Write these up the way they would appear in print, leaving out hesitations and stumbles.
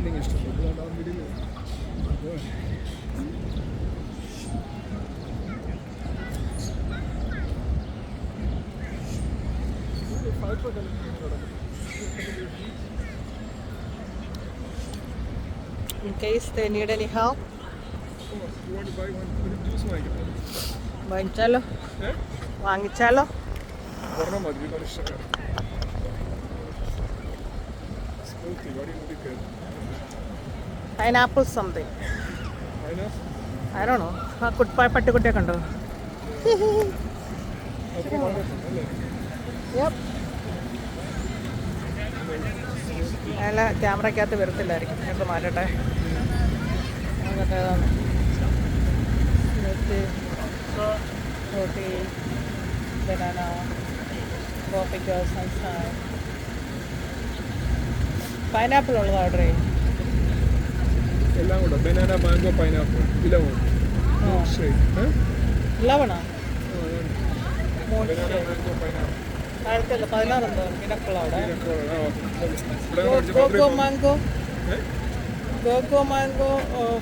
Building ഇഷ്ടപ്പെട്ടു. ആ വീട്ടിൽ In case they need any help. വാങ്ങിച്ചാലോ? വാങ്ങിച്ചാലോ? Pineapple something. I don't know. ആ പട്ടിക്കുട്ടിയൊക്കെ ഉണ്ടോ? അല്ല, ക്യാമറയ്ക്കകത്ത് വരത്തില്ലായിരിക്കും. ഞങ്ങൾക്ക് മാറ്റട്ടെ. അങ്ങനത്തേതാണ് റോട്ടി, ബനാന, കോപ്പിക്കോ, സൺഷൈൻ. പൈനാപ്പിൾ ഉള്ളത് ഓർഡർ ചെയ്യും. എല്ലാം കൂടെ ബനാന, മാംഗോ, പൈനാപ്പിൾ, ഇലവണോ? 11 താഴത്തല്ല 16 ഉണ്ടോ? മിനക്കുള്ള അവിടെ GoGo mango, GoGo mango,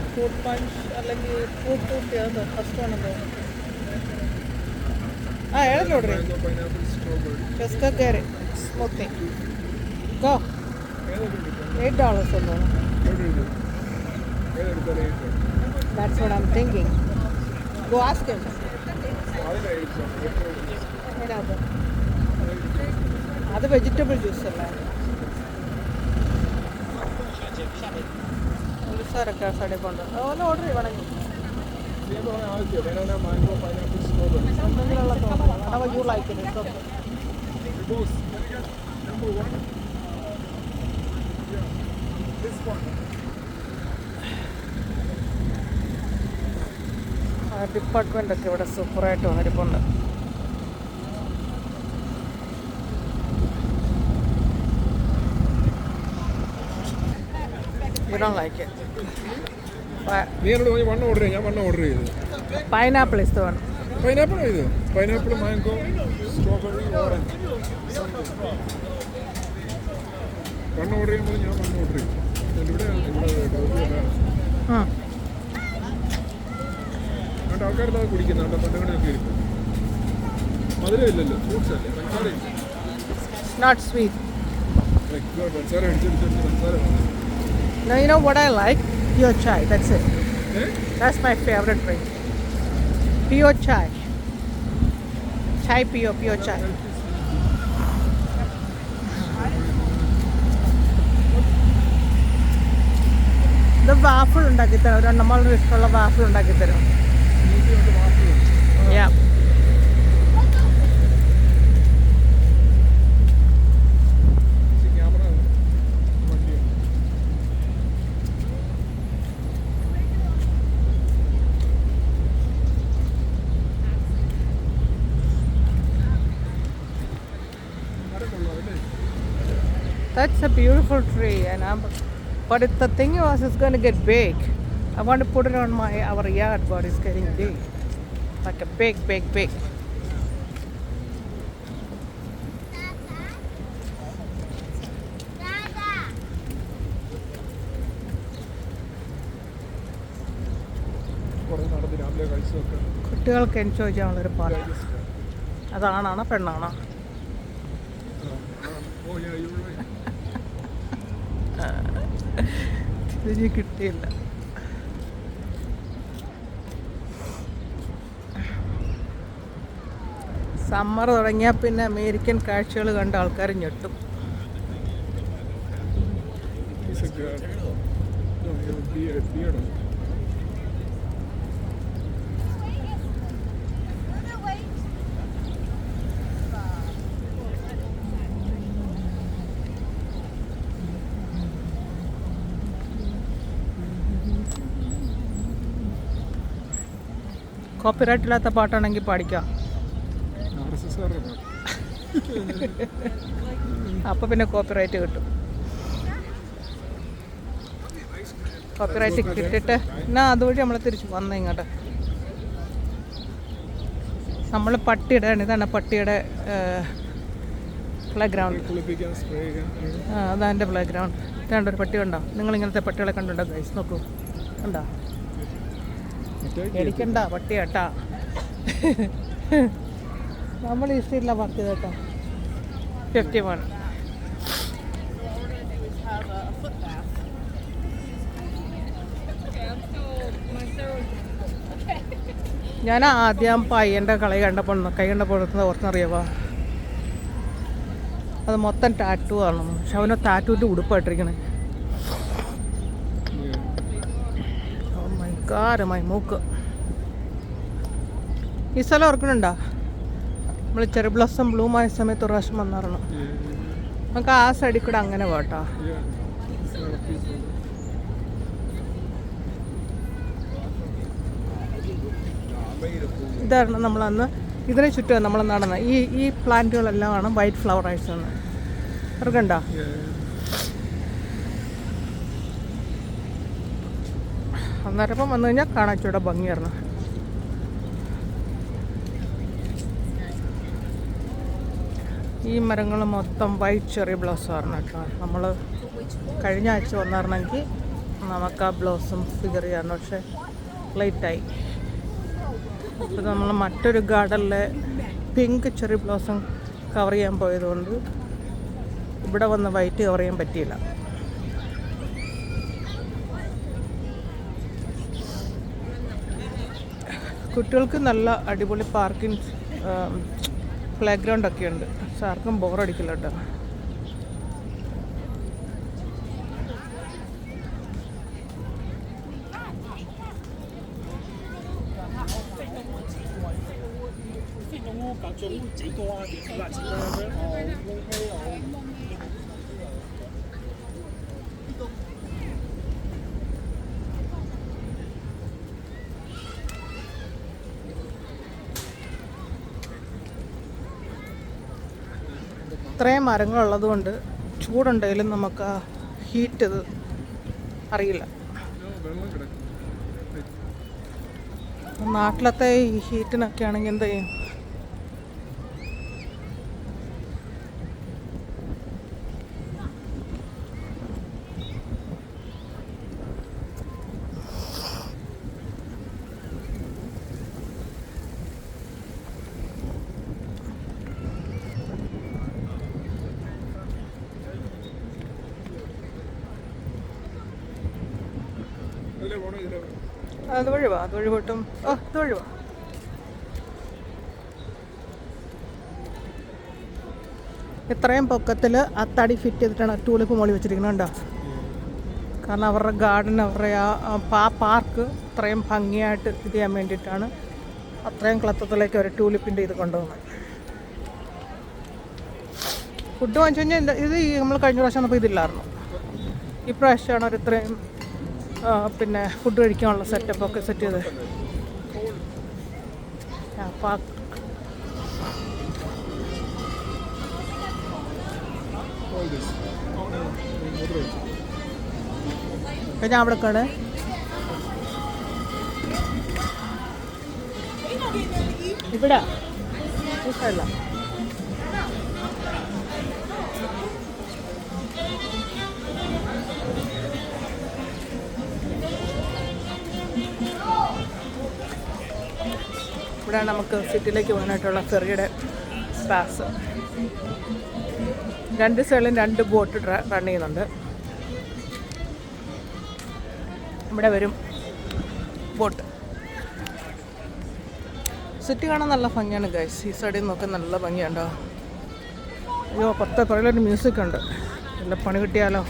fruit punch അല്ലെങ്കിൽ ഫ്രൂട്ട് ഫ്രൂട്ടി. അതോ ഫസ്റ്റ് വേണമെന്തോ. ഏതെങ്കിലും ഓർഡർ ചെയ്യും. ചെസ്റ്റർ കയറി സ്മൂത്തി ഗോ. $8 ഉണ്ടോ? That's what I'm thinking. Go ask him. അത് വെജിറ്റബിൾ ജ്യൂസ് അല്ലേ? പോലീസുകാരൊക്കെ സൈഡിൽ കൊണ്ട് ഒന്ന് ഓർഡർ ചെയ്യണമെങ്കിൽ എന്തെങ്കിലുള്ള തോന്നുന്നു. You like it. ഡിപ്പാർട്ട്മെൻ്റ് ഒക്കെ ഇവിടെ സൂപ്പറായിട്ട് വന്നിരിപ്പുണ്ട്. You don't like it. Pineapple is the one. Pineapple is it? Pineapple, mango, strawberry, orange. One order ചെയ്യുമ്പോൾ ഞാൻ one order ചെയ്യും. ആൾക്കാരുടെ കുടിക്കുന്നുണ്ട്. പണ്ടങ്ങനെയൊക്കെ ഇരിക്കും. മധുരം ഇല്ലല്ലോ, ഫ്രൂട്ട്സ് അല്ലേ, പഞ്ചസാര ഇല്ല. Not sweet. പഞ്ചസാര അടിച്ചെടുത്ത് പഞ്ചസാര. No, you know what I like? Pure chai. That's it. That's my favorite drink. Pure chai. Chai pure chai. ഇത് വാഫിൾ ഉണ്ടാക്കി തരും. നമ്മളുടെ ഇഷ്ടമുള്ള വാഫിൾ ഉണ്ടാക്കി തരും. Yeah. That's a beautiful tree, and but the thing was, it's going to get big. I want to put it on our yard, but it's getting big, like a big. കുട്ടികൾക്ക് enjoy ചെയ്യാനുള്ളൊരു park. അതാണോ പെണ്ണാണോ? തിരിഞ്ഞ് കിട്ടിയില്ല. Summer തുടങ്ങിയാൽ പിന്നെ American കാഴ്ചകൾ കണ്ട ആൾക്കാർ ഞെട്ടും. കോപ്പിറൈറ്റ് ഇല്ലാത്ത പാട്ടാണെങ്കിൽ പാടിക്കാം. അപ്പോൾ പിന്നെ കോപ്പിറൈറ്റ് കിട്ടും. കോപ്പിറൈറ്റ് കിട്ടിയിട്ട് എന്നാ അതുവഴി നമ്മൾ തിരിച്ചു വന്ന ഇങ്ങോട്ട്. നമ്മൾ പട്ടിയുടെ ഇതാണ് പട്ടിയുടെ പ്ലേ ഗ്രൗണ്ട്. കുളിപ്പിക്കാൻ സ്പ്രേ ചെയ്യാൻ. അതാ എൻ്റെ പ്ലേ ഗ്രൗണ്ട്. രണ്ടൊരു പട്ടി കണ്ടോ? നിങ്ങളിങ്ങനത്തെ പട്ടികളെ കണ്ടുണ്ടോ ഗൈസ്? നോക്കൂ, കണ്ടോ? പേടിക്കണ്ട, പട്ടി കേട്ടാ. നമ്മൾ ഈ സ്ട്രീറ്റിലാണ് പാർക്ക് ചെയ്ത് കേട്ടോ. 51. ഞാൻ ആദ്യം പയ്യൻ്റെ കൈ കണ്ടപ്പോൾ ഓർത്തറിയാവാ, അത് മൊത്തം ടാറ്റു ആണ്. പക്ഷെ അവന് ടാറ്റുവിൻ്റെ ഉടുപ്പായിട്ടിരിക്കണേ. കാരമായി മൂക്ക്. ഈ സ്ഥലം ഓർക്കണുണ്ടോ? നമ്മൾ ചെറു ബ്ലസം ബ്ലൂം ആയ സമയത്ത് ഒരു പ്രാവശ്യം വന്നായിരുന്നു. നമുക്ക് ആ സൈഡിൽ കൂടെ അങ്ങനെ പോട്ടോ. ഇതായിരുന്നു നമ്മളന്ന് ഇതിനെ ചുറ്റും നമ്മൾ നടന്നത്. ഈ പ്ലാന്റുകളെല്ലാം ആണ് വൈറ്റ് ഫ്ലവറേഴ്സ് എന്ന് ഓർക്കണ്ടോ? അന്നേരം വന്നു കഴിഞ്ഞാൽ കാണാൻ ചൂടെ ഭംഗിയായിരുന്നു. ഈ മരങ്ങൾ മൊത്തം വൈറ്റ് ചെറിയ ബ്ലോസം ആയിരുന്നു കേട്ടോ. നമ്മൾ കഴിഞ്ഞ ആഴ്ച വന്നിരുന്നെങ്കിൽ നമുക്ക് ആ ബ്ലോസം ഫിഗർ ചെയ്യാറുണ്ട്. പക്ഷേ ലേറ്റായി. അപ്പോൾ നമ്മൾ മറ്റൊരു ഗാർഡനിലെ പിങ്ക് ചെറി ബ്ലോസം കവർ ചെയ്യാൻ പോയതുകൊണ്ട് ഇവിടെ വന്ന് വൈറ്റ് കവർ ചെയ്യാൻ പറ്റിയില്ല. കുട്ടികൾക്ക് നല്ല അടിപൊളി പാർക്കിംഗ് പ്ലേ ഗ്രൗണ്ടൊക്കെ ഉണ്ട്. പക്ഷെ ആർക്കും ബോറടിക്കില്ല കേട്ടോ. ഇത്രയും മരങ്ങളുള്ളത് കൊണ്ട് ചൂടുണ്ടെങ്കിലും നമുക്ക് ആ ഹീറ്റ് ഇത് അറിയില്ല. നാട്ടിലത്തെ ഈ ഹീറ്റിനൊക്കെ ആണെങ്കിൽ എന്ത് ചെയ്യും? അതുവഴി വാ, അതുവഴി പോട്ടും. ഇതുവഴി വാ. ഇത്രയും പൊക്കത്തിൽ ആ തടി ഫിറ്റ് ചെയ്തിട്ടാണ് ടൂളിപ്പ് മോളി വെച്ചിരിക്കുന്നത് കേട്ടോ. കാരണം അവരുടെ ഗാർഡൻ, അവരുടെ ആ പാർക്ക് ഇത്രയും ഭംഗിയായിട്ട് ഇത് ചെയ്യാൻ വേണ്ടിയിട്ടാണ് അത്രയും ക്ലത്തത്തിലേക്ക് അവർ ടൂലിപ്പിൻ്റെ ഇത് കൊണ്ടുപോകുന്നത്. ഫുഡ് വാങ്ങിച്ചു കഴിഞ്ഞാൽ ഇത് നമ്മൾ കഴിഞ്ഞ പ്രാവശ്യം വന്നപ്പോൾ ഇതില്ലായിരുന്നു. ഇപ്രാവശ്യമാണ് അവർ ഇത്രയും പിന്നെ ഫുഡ് കഴിക്കാനുള്ള സെറ്റപ്പൊക്കെ സെറ്റ് ചെയ്ത്. ഞാൻ അവിടെ കട ഇവിടെ അല്ല. ഇവിടെ നമുക്ക് സിറ്റിയിലേക്ക് പോകാനായിട്ടുള്ള ഫെറിയുടെ പാസ്. രണ്ട് സൈഡിലും 2 ബോട്ട് റൺ ചെയ്യുന്നുണ്ട്. ഇവിടെ വരും ബോട്ട്. സിറ്റി കാണാൻ നല്ല ഭംഗിയാണ് ഗൈസ്. ഈ സൈഡിൽ നിന്നൊക്കെ നല്ല ഭംഗിയുണ്ടോ. അയ്യോ, പുറത്തെ പുറകിലൊരു മ്യൂസിക് ഉണ്ട്. നല്ല പണി കിട്ടിയാലോ.